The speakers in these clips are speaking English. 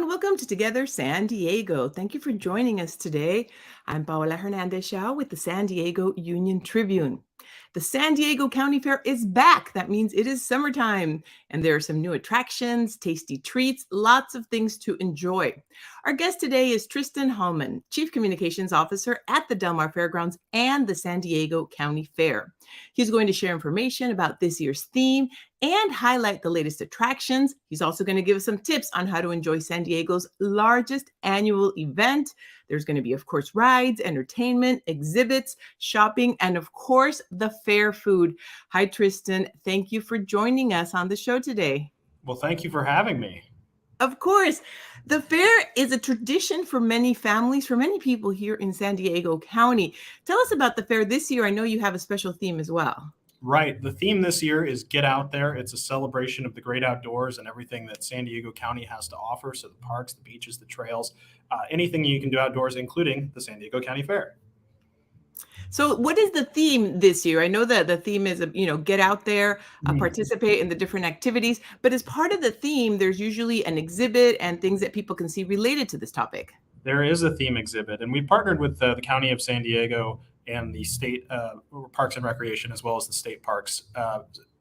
welcome to Together San Diego. Thank you for joining us today. I'm Paola Hernandez-Shao with the San Diego Union-Tribune. The San Diego County Fair is back. That means it is summertime, and there are some new attractions, tasty treats, lots of things to enjoy. Our guest today is Tristan Hallman, Chief Communications Officer at the Del Mar Fairgrounds and the San Diego County Fair. He's going to share information about this year's theme and highlight the latest attractions. He's also going to give us some tips on how to enjoy San Diego's largest annual event. There's going to be, of course, rides, entertainment, exhibits, shopping, and of course, the fair food. Hi, Tristan. Thank you for joining us on the show today. Well, thank you for having me. Of course. The fair is a tradition for many families, for many people here in San Diego County. Tell us about the fair this year. I know you have a special theme as well. Right. The theme this year is Get Out There. It's a celebration of the great outdoors and everything that San Diego County has to offer. So the parks, the beaches, the trails, anything you can do outdoors, including the San Diego County Fair. So what is the theme this year? I know that the theme is, get out there, participate in the different activities. But as part of the theme, there's usually an exhibit and things that people can see related to this topic. There is a theme exhibit, and we partnered with the County of San Diego and the state Parks and Recreation, as well as the state parks,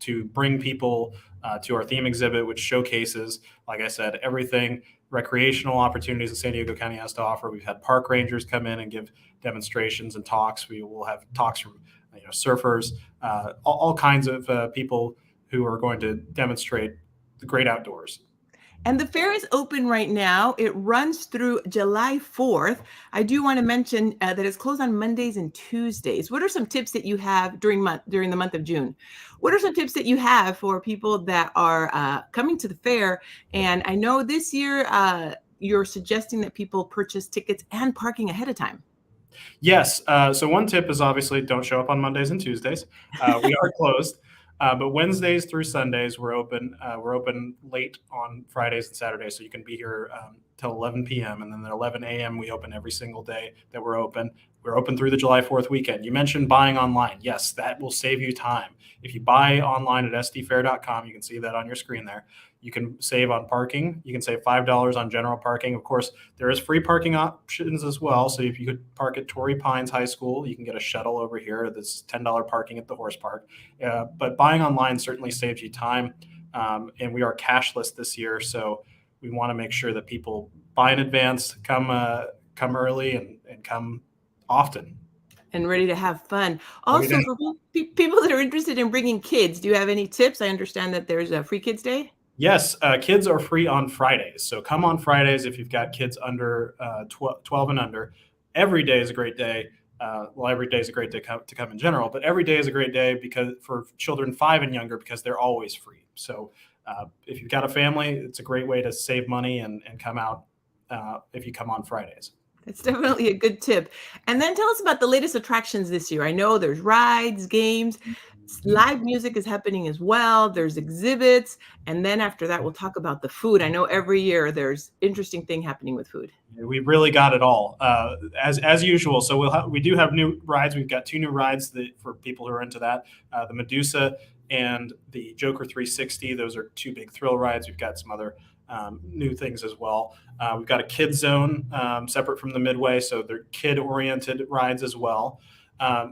to bring people to our theme exhibit, which showcases, like I said, everything recreational opportunities that San Diego County has to offer. We've had park rangers come in and give demonstrations and talks. We will have talks from surfers, all kinds of people who are going to demonstrate the great outdoors. And the fair is open right now. It runs through July 4th. I do want to mention that it's closed on Mondays and Tuesdays. What are some tips that you have during the month of June? What are some tips that you have for people that are coming to the fair? And I know this year you're suggesting that people purchase tickets and parking ahead of time. Yes. So one tip is obviously don't show up on Mondays and Tuesdays. We are closed. But Wednesdays through Sundays, we're open. We're open late on Fridays and Saturdays, so you can be here till 11 p.m. And then at 11 a.m., we open every single day that we're open. We're open through the July 4th weekend. You mentioned buying online. Yes, that will save you time. If you buy online at sdfair.com, you can see that on your screen there. You can save on parking. You can save $5 on general parking. Of course, there is free parking options as well. So if you could park at Torrey Pines High School, you can get a shuttle over here. There's $10 parking at the horse park. But buying online certainly saves you time. And we are cashless this year. So we want to make sure that people buy in advance, come early, and come often. And ready to have fun. Also, for people that are interested in bringing kids, do you have any tips? I understand that there's a free kids day. Yes, kids are free on Fridays. So come on Fridays if you've got kids under 12 and under. Every day is a great day. Every day is a great day to come in general, but every day is a great day because for children 5 and younger, because they're always free. So if you've got a family, it's a great way to save money and come out if you come on Fridays. It's definitely a good tip. And then tell us about the latest attractions this year. I know there's rides, games, live music is happening as well. There's exhibits. And then after that, we'll talk about the food. I know every year there's interesting thing happening with food. We've really got it all as usual. So we do have new rides. We've got 2 new rides for people who are into that. The Medusa and the Joker 360. Those are 2 big thrill rides. We've got some other new things as well. We've got a kid zone separate from the Midway, so they're kid-oriented rides as well.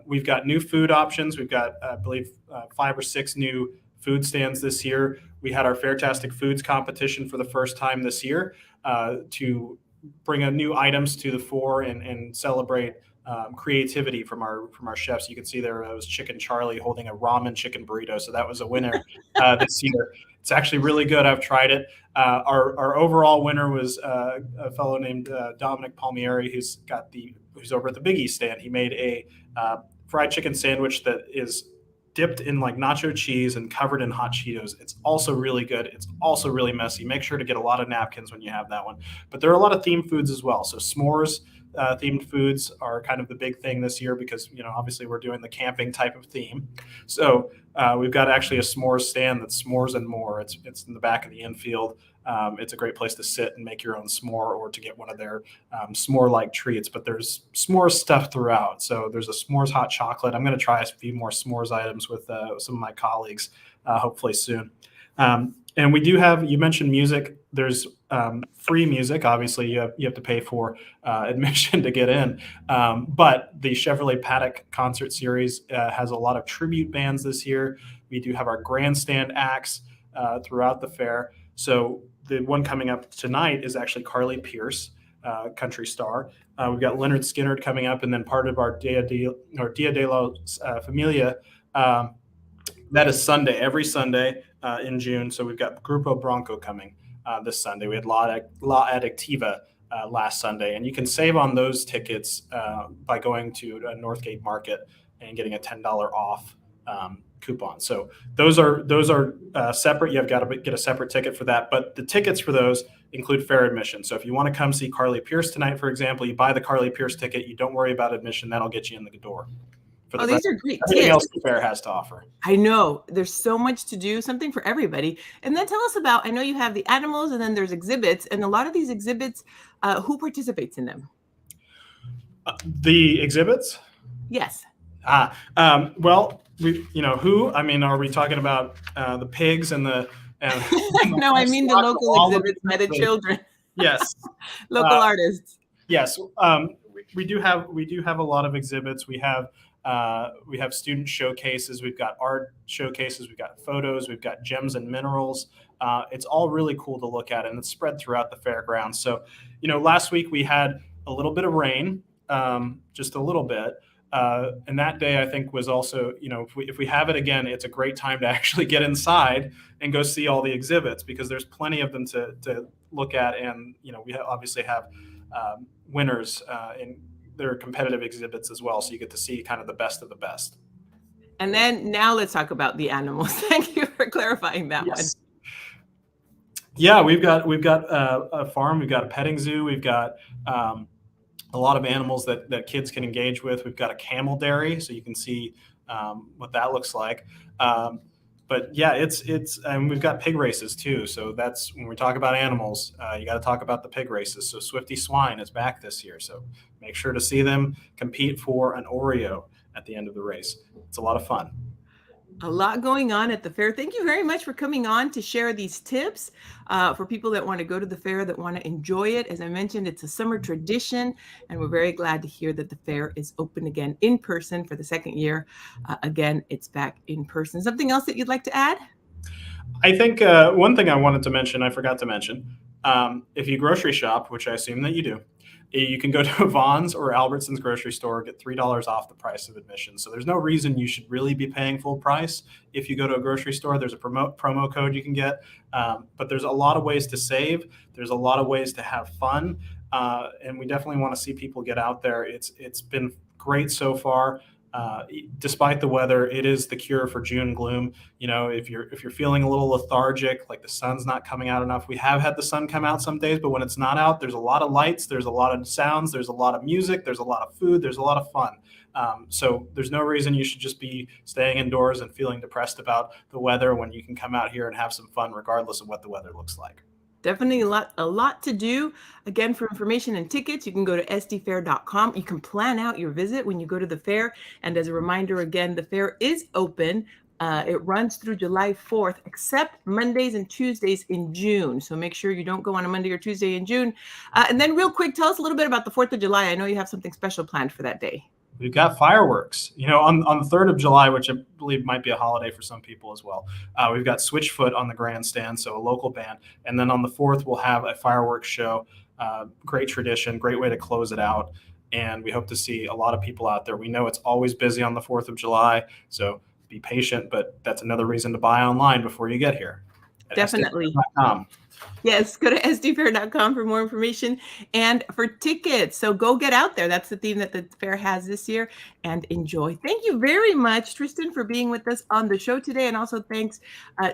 We've got new food options. We've got, I believe, 5 or 6 new food stands this year. We had our Fairtastic Foods competition for the first time this year to bring new items to the fore and celebrate creativity from our chefs. You can see there was Chicken Charlie holding a ramen chicken burrito, so that was a winner this year. It's actually really good. I've tried it. Our overall winner was a fellow named Dominic Palmieri, who's over at the Big East stand. He made a fried chicken sandwich that is dipped in like nacho cheese and covered in hot Cheetos. It's also really good. It's also really messy. Make sure to get a lot of napkins when you have that one. But there are a lot of themed foods as well. So s'mores themed foods are kind of the big thing this year because, obviously we're doing the camping type of theme. So we've got actually a s'mores stand that's s'mores and more. It's in the back of the infield. It's a great place to sit and make your own s'more or to get one of their s'more-like treats. But there's s'mores stuff throughout. So there's a s'mores hot chocolate. I'm going to try a few more s'mores items with some of my colleagues hopefully soon. And we do have, you mentioned music. There's free music. Obviously, you have to pay for admission to get in. But the Chevrolet Paddock concert series has a lot of tribute bands this year. We do have our grandstand acts throughout the fair. So the one coming up tonight is actually Carly Pierce, country star. We've got Leonard Skinner coming up, and then part of our Dia de la Familia. That is Sunday, every Sunday in June. So we've got Grupo Bronco coming this Sunday. We had La Adictiva last Sunday, and you can save on those tickets by going to Northgate Market and getting a $10 off coupon. So those are separate. You've got to get a separate ticket for that. But the tickets for those include fair admission. So if you want to come see Carly Pierce tonight, for example, you buy the Carly Pierce ticket. You don't worry about admission. That'll get you in the door. For the these are great tips. Everything else the fair has to offer. I know there's so much to do, something for everybody. And then tell us about, I know you have the animals and then there's exhibits, and a lot of these exhibits, who participates in them? The exhibits? Yes. Well, who? I mean, are we talking about the pigs and the? No, I mean the local exhibits by the children. Yes. Local artists. Yes. We do have a lot of exhibits. We have student showcases. We've got art showcases. We've got photos. We've got gems and minerals. It's all really cool to look at, and it's spread throughout the fairgrounds. So, last week we had a little bit of rain, just a little bit. And that day, I think, was also, if we have it again, it's a great time to actually get inside and go see all the exhibits, because there's plenty of them to look at. And, we obviously have winners in their competitive exhibits as well. So you get to see kind of the best of the best. And then now let's talk about the animals. Thank you for clarifying that one. Yeah, we've got a farm. We've got a petting zoo. We've got a lot of animals that kids can engage with. We've got a camel dairy, so you can see what that looks like. But yeah, and we've got pig races too. So that's when we talk about animals, you got to talk about the pig races. So Swifty Swine is back this year. So make sure to see them compete for an Oreo at the end of the race. It's a lot of fun. A lot going on at the fair. Thank you very much for coming on to share these tips for people that want to go to the fair, that want to enjoy it. As I mentioned, it's a summer tradition, and we're very glad to hear that the fair is open again in person for the second year. Again, it's back in person. Something else that you'd like to add? I think one thing I wanted to mention, I forgot to mention, if you grocery shop, which I assume that you do, you can go to Vaughn's or Albertson's grocery store, get $3 off the price of admission. So there's no reason you should really be paying full price if you go to a grocery store. There's a promo code you can get, but there's a lot of ways to save. There's a lot of ways to have fun, and we definitely want to see people get out there. It's been great so far. Despite the weather, it is the cure for June gloom. If you're feeling a little lethargic, like the sun's not coming out enough, we have had the sun come out some days, but when it's not out, there's a lot of lights, there's a lot of sounds, there's a lot of music, there's a lot of food, there's a lot of fun. So there's no reason you should just be staying indoors and feeling depressed about the weather when you can come out here and have some fun regardless of what the weather looks like. Definitely a lot to do. Again, for information and tickets, you can go to sdfair.com. You can plan out your visit when you go to the fair. And as a reminder, again, the fair is open. It runs through July 4th, except Mondays and Tuesdays in June. So make sure you don't go on a Monday or Tuesday in June. And then real quick, tell us a little bit about the 4th of July. I know you have something special planned for that day. We've got fireworks, on the 3rd of July, which I believe might be a holiday for some people as well. We've got Switchfoot on the grandstand, so a local band. And then on the 4th, we'll have a fireworks show. Great tradition, great way to close it out. And we hope to see a lot of people out there. We know it's always busy on the 4th of July, so be patient, but that's another reason to buy online before you get here. Definitely. Yes, go to sdfair.com for more information and for tickets. So go get out there. That's the theme that the fair has this year, and enjoy. Thank you very much, Tristan, for being with us on the show today. And also thanks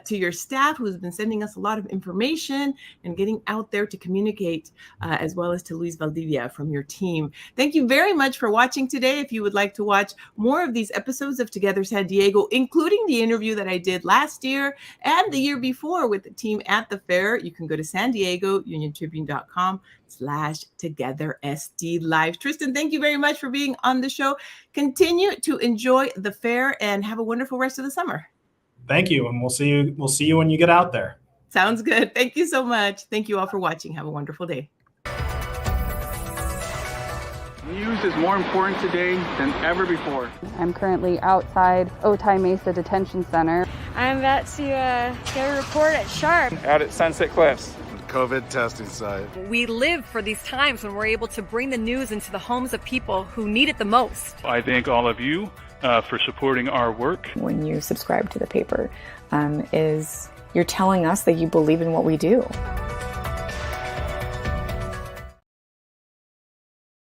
to your staff who's been sending us a lot of information and getting out there to communicate, as well as to Luis Valdivia from your team. Thank you very much for watching today. If you would like to watch more of these episodes of Together San Diego, including the interview that I did last year and the year before with the team at the fair, you can go to San Diego Union-Tribune.com/TogetherSD Live. Tristan, thank you very much for being on the show. Continue to enjoy the fair and have a wonderful rest of the summer. Thank you, and we'll see you when you get out there. Sounds good. Thank you so much. Thank you all for watching. Have a wonderful day. News is more important today than ever before. I'm currently outside Otay Mesa Detention Center. I'm about to get a report at Sharp. Out at Sunset Cliffs. COVID testing site. We live for these times when we're able to bring the news into the homes of people who need it the most. I thank all of you for supporting our work. When you subscribe to the paper, you're telling us that you believe in what we do.